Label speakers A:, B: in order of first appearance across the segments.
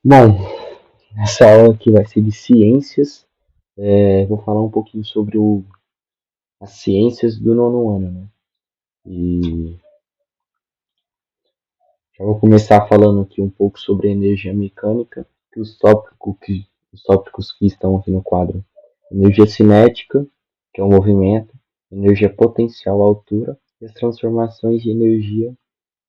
A: Bom, essa aula aqui vai ser de ciências. Vou falar um pouquinho sobre as ciências do nono ano, né? E já vou começar falando aqui um pouco sobre energia mecânica, que os tópicos que estão aqui no quadro. Energia cinética, que é o movimento, energia potencial, a altura, e as transformações de energia,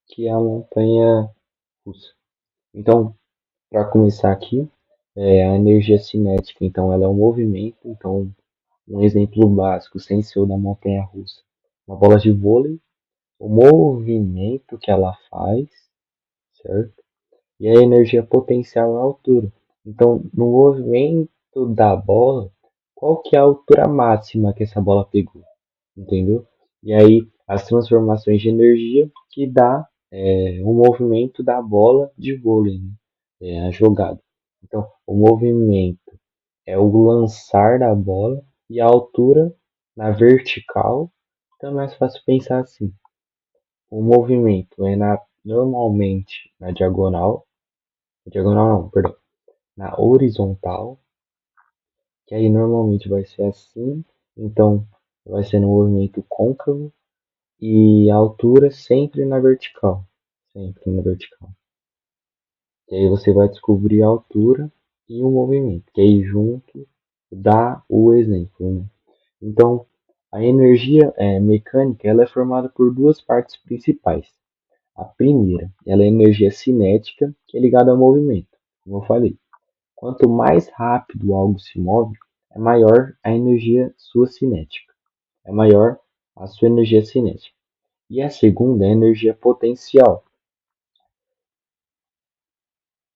A: que é a montanha russa. Então, para começar aqui, a energia cinética, então, ela é um movimento, então um exemplo básico, sem ser o da montanha-russa. Uma bola de vôlei, o movimento que ela faz, certo? E a energia potencial é a altura. Então, no movimento da bola, qual que é a altura máxima que essa bola pegou? Entendeu? E aí, as transformações de energia que dá o movimento da bola de vôlei, né? A jogada. Então, o movimento é o lançar da bola e a altura na vertical. Então é mais fácil pensar assim. O movimento é normalmente na diagonal não, perdão, na horizontal, que aí normalmente vai ser assim, então vai ser no movimento côncavo e a altura sempre na vertical. E aí você vai descobrir a altura e o movimento, que aí junto dá o exemplo, né? Então, a energia mecânica ela é formada por duas partes principais. A primeira, ela é a energia cinética, que é ligada ao movimento, como eu falei. Quanto mais rápido algo se move, é maior a energia sua cinética, é maior a sua energia cinética. E a segunda é a energia potencial,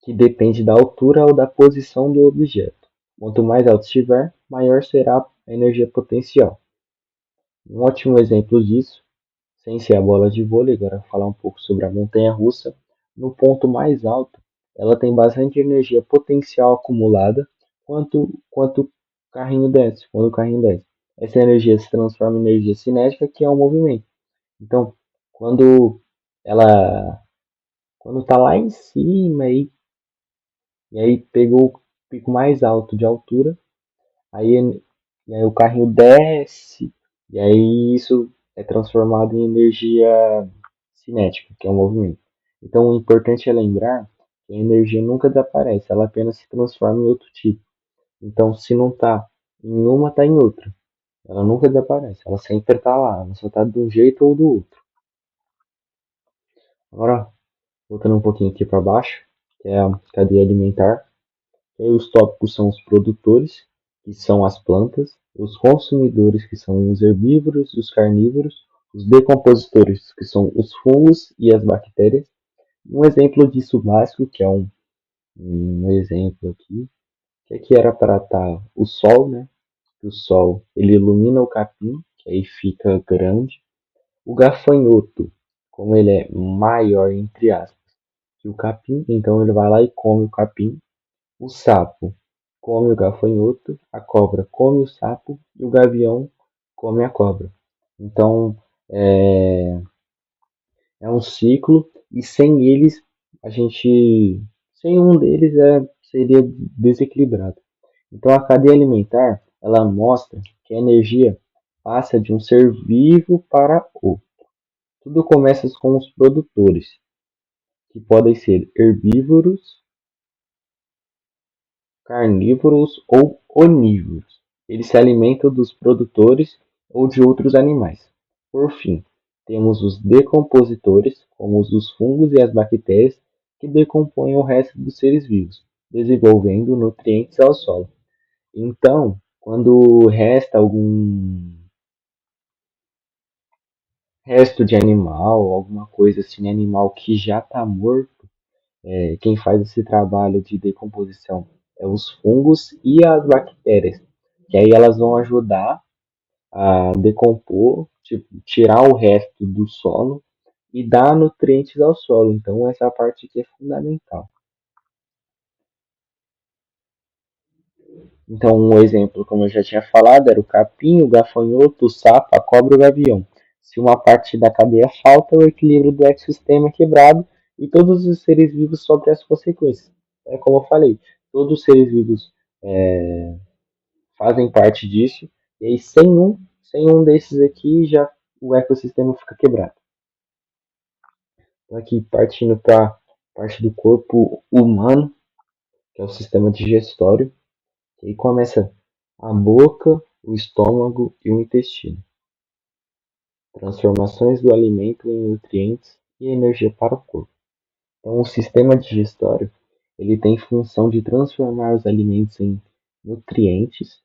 A: que depende da altura ou da posição do objeto. Quanto mais alto estiver, maior será a energia potencial. Um ótimo exemplo disso sem ser a bola de vôlei, agora vou falar um pouco sobre a montanha-russa. No ponto mais alto, ela tem bastante energia potencial acumulada quanto o carrinho desce, quando o carrinho desce. Essa energia se transforma em energia cinética, que é o movimento. Então, quando ela quando está lá em cima e aí pegou o pico mais alto de altura, aí, e aí o carrinho desce, e aí isso é transformado em energia cinética, que é um movimento. Então, o importante é lembrar que a energia nunca desaparece, ela apenas se transforma em outro tipo. Então, se não está em uma, está em outra. Ela nunca desaparece, ela sempre está lá, ela só está de um jeito ou do outro. Agora, voltando um pouquinho aqui para baixo, que é a cadeia alimentar. E aí os tópicos são os produtores, que são as plantas, os consumidores, que são os herbívoros e os carnívoros, os decompositores, que são os fungos e as bactérias. Um exemplo disso básico, que é um exemplo aqui, que aqui era para estar o sol, né? O sol ele ilumina o capim, que aí fica grande. O gafanhoto, como ele é maior, entre aspas, que o capim, então ele vai lá e come o capim. O sapo come o gafanhoto, a cobra come o sapo e o gavião come a cobra. Então é, é um ciclo e sem eles a gente, sem um deles seria desequilibrado. Então a cadeia alimentar ela mostra que a energia passa de um ser vivo para outro. Tudo começa com os produtores, que podem ser herbívoros, carnívoros ou onívoros. Eles se alimentam dos produtores ou de outros animais. Por fim, temos os decompositores, como os fungos e as bactérias, que decompõem o resto dos seres vivos, desenvolvendo nutrientes ao solo. Então, quando resta algum resto de animal, alguma coisa assim, animal que já está morto, quem faz esse trabalho de decomposição é os fungos e as bactérias, que aí elas vão ajudar a decompor, tipo, tirar o resto do solo e dar nutrientes ao solo. Então essa parte aqui é fundamental. Então um exemplo, como eu já tinha falado, era o capim, o gafanhoto, o sapo, a cobra e o gavião. Se uma parte da cadeia falta, o equilíbrio do ecossistema é quebrado e todos os seres vivos sofrem as consequências. É como eu falei, todos os seres vivos fazem parte disso, e aí sem um desses aqui, já o ecossistema fica quebrado. Então aqui partindo para a parte do corpo humano, que é o sistema digestório, e aí começa a boca, o estômago e o intestino. Transformações do alimento em nutrientes e energia para o corpo. Então, o sistema digestório ele tem função de transformar os alimentos em nutrientes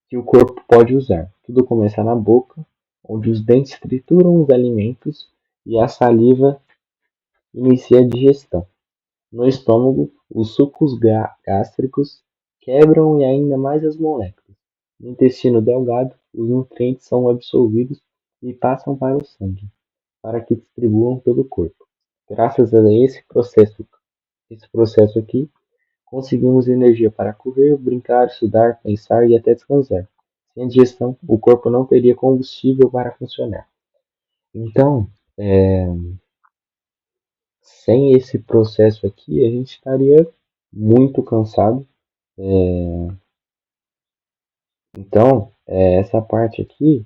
A: que o corpo pode usar. Tudo começa na boca, onde os dentes trituram os alimentos e a saliva inicia a digestão. No estômago, os sucos gástricos quebram e ainda mais as moléculas. No intestino delgado, os nutrientes são absorvidos e passam para o sangue, para que distribuam pelo corpo. Graças a esse processo aqui, conseguimos energia para correr, brincar, estudar, pensar e até descansar. Sem a digestão, o corpo não teria combustível para funcionar. Então, sem esse processo aqui, a gente estaria muito cansado. Então, essa parte aqui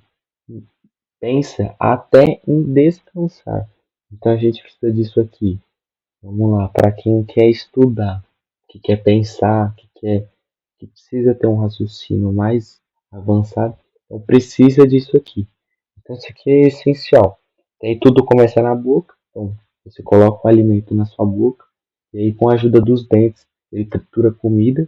A: pensa até em descansar. Então, a gente precisa disso aqui. Vamos lá, para quem quer estudar, que quer pensar, que precisa ter um raciocínio mais avançado, então precisa disso aqui. Então isso aqui é essencial. E aí tudo começa na boca, então você coloca o alimento na sua boca, e aí com a ajuda dos dentes ele tritura a comida,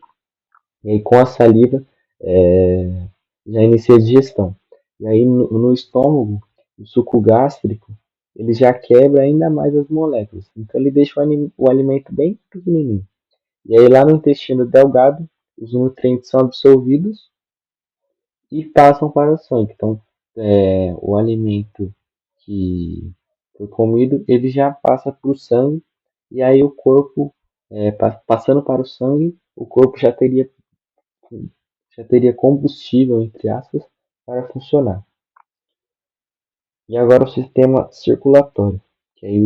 A: e aí com a saliva é, já inicia a digestão. E aí no estômago, o suco gástrico, ele já quebra ainda mais as moléculas. Então ele deixa o alimento bem pequenininho. E aí lá no intestino delgado, os nutrientes são absorvidos e passam para o sangue. Então o alimento que foi comido, ele já passa para o sangue e aí o corpo, passando para o sangue, o corpo já teria combustível, entre aspas, para funcionar. E agora o sistema circulatório, que aí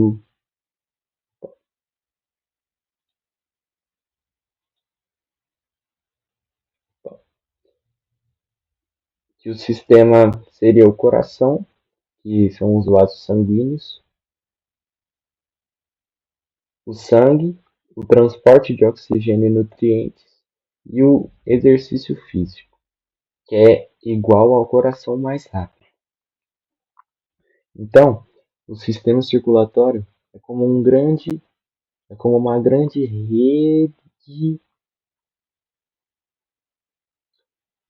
A: que o sistema seria o coração, que são os vasos sanguíneos, o sangue, o transporte de oxigênio e nutrientes e o exercício físico, que é igual ao coração mais rápido. Então, o sistema circulatório é como uma grande rede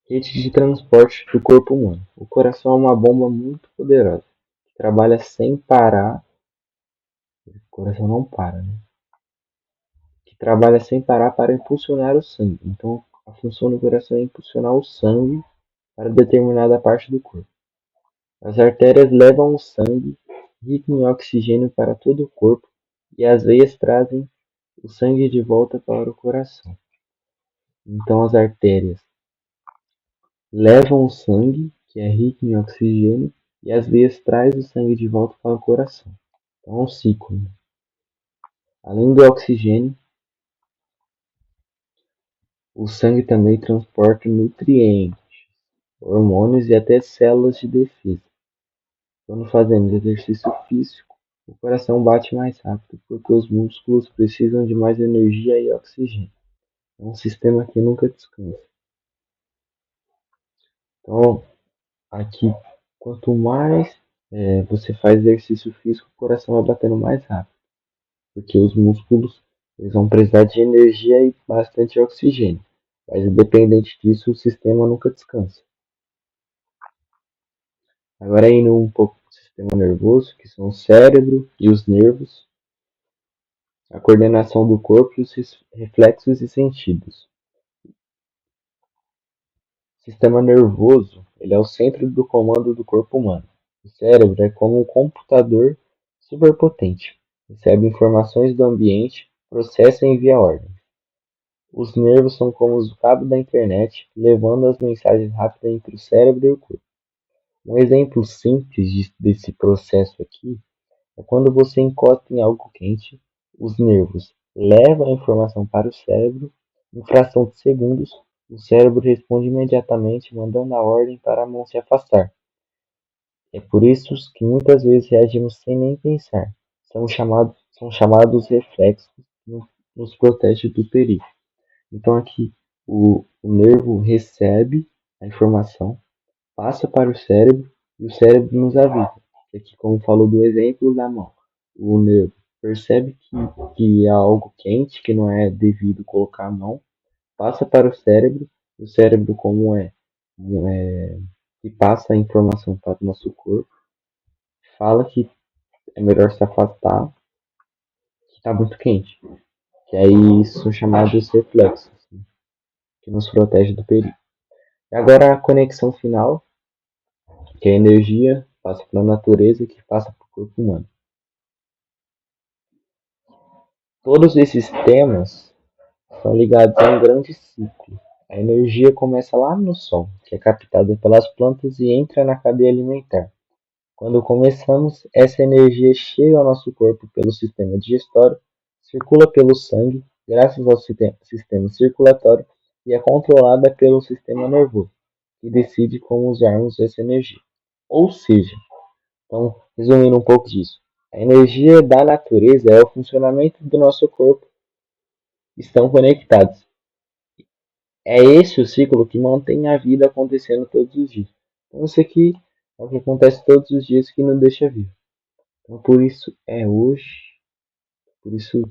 A: de transporte do corpo humano. O coração é uma bomba muito poderosa, que trabalha sem parar. O coração não para, né? Que trabalha sem parar para impulsionar o sangue. Então, a função do coração é impulsionar o sangue para determinada parte do corpo. As artérias levam o sangue rico em oxigênio para todo o corpo e as veias trazem o sangue de volta para o coração. Então, as artérias levam o sangue, que é rico em oxigênio, e as veias trazem o sangue de volta para o coração. Então, é um ciclo, né? Além do oxigênio, o sangue também transporta nutrientes, hormônios e até células de defesa. Quando fazemos exercício físico, o coração bate mais rápido porque os músculos precisam de mais energia e oxigênio. É um sistema que nunca descansa. Então, aqui, quanto mais você faz exercício físico, o coração vai batendo mais rápido, porque os músculos eles vão precisar de energia e bastante oxigênio. Mas independente disso, o sistema nunca descansa. Agora indo um pouco para o sistema nervoso, que são o cérebro e os nervos, a coordenação do corpo e os reflexos e sentidos. O sistema nervoso ele é o centro do comando do corpo humano. O cérebro é como um computador superpotente. Recebe informações do ambiente, processa e envia ordens. Os nervos são como os cabos da internet, levando as mensagens rápidas entre o cérebro e o corpo. Um exemplo simples desse processo aqui é quando você encosta em algo quente, os nervos leva a informação para o cérebro. Em fração de segundos, o cérebro responde imediatamente, mandando a ordem para a mão se afastar. É por isso que muitas vezes reagimos sem nem pensar. São chamados reflexos que nos protege do perigo. Então aqui o nervo recebe a informação, passa para o cérebro e o cérebro nos avisa. Aqui, como falou do exemplo da mão, o nervo percebe que há algo quente, que não é devido colocar a mão, passa para o cérebro que passa a informação para o nosso corpo, fala que é melhor se afastar, que está muito quente. Que aí são chamados reflexos, né, que nos protege do perigo. E agora a conexão final, que é a energia, passa pela natureza que passa para o corpo humano. Todos esses temas são ligados a um grande ciclo. A energia começa lá no Sol, que é captada pelas plantas e entra na cadeia alimentar. Quando começamos, essa energia chega ao nosso corpo pelo sistema digestório, circula pelo sangue, graças ao sistema circulatório, e é controlada pelo sistema nervoso, que decide como usarmos essa energia. Ou seja, então, resumindo um pouco disso, a energia da natureza é o funcionamento do nosso corpo, estão conectados. É esse o ciclo que mantém a vida acontecendo todos os dias. Então, isso aqui é o que acontece todos os dias que nos deixa vivo. Então, por isso é hoje, por isso